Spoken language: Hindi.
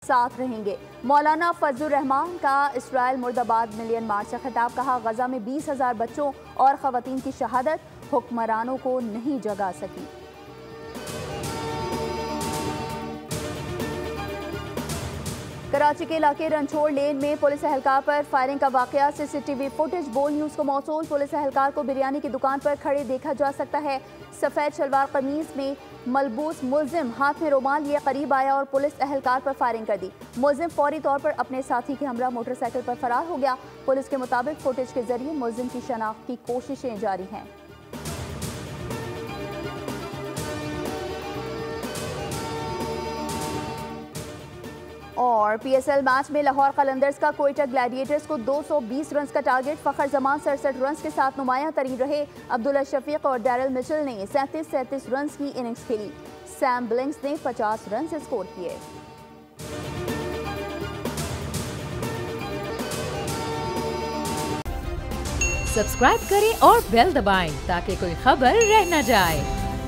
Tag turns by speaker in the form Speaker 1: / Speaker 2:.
Speaker 1: साथ रहेंगे। मौलाना फजलुर रहमान का इसराइल मुर्दाबाद मिलियन मार्च से खिताब, कहा गजा में 20,000 बच्चों और खवातीन की शहादत हुक्मरानों को नहीं जगा सकी। कराची के इलाके रनछोड़ लेन में पुलिस एहलकार पर फायरिंग का वाकया, सीसीटीवी फुटेज बोल न्यूज़ को मौसूल। पुलिस एहलकार को बिरयानी की दुकान पर खड़े देखा जा सकता है। सफ़ेद शलवार कमीज में मलबूस मुलजिम हाथ में रुमाल लिए करीब आया और पुलिस एहलकार पर फायरिंग कर दी। मुलजिम फौरी तौर पर अपने साथी के हमरा मोटरसाइकिल पर फरार हो गया। पुलिस के मुताबिक फुटेज के जरिए मुलजिम की शनाख्त की कोशिशें जारी हैं। और पीएसएल मैच में लाहौर कलंदर्स का कोयटा ग्लैडिएटर्स को 220 रन का टारगेट। फखर जमान 67 रन के साथ नुमायां तरीन रहे। अब्दुल्ला शफीक और डैरल मिचेल ने 37 रन की इनिंग्स खेली। सैम ब्लिंक्स ने 50 रन स्कोर किए।
Speaker 2: सब्सक्राइब करें और बेल दबाएं ताकि कोई खबर रह न जाए।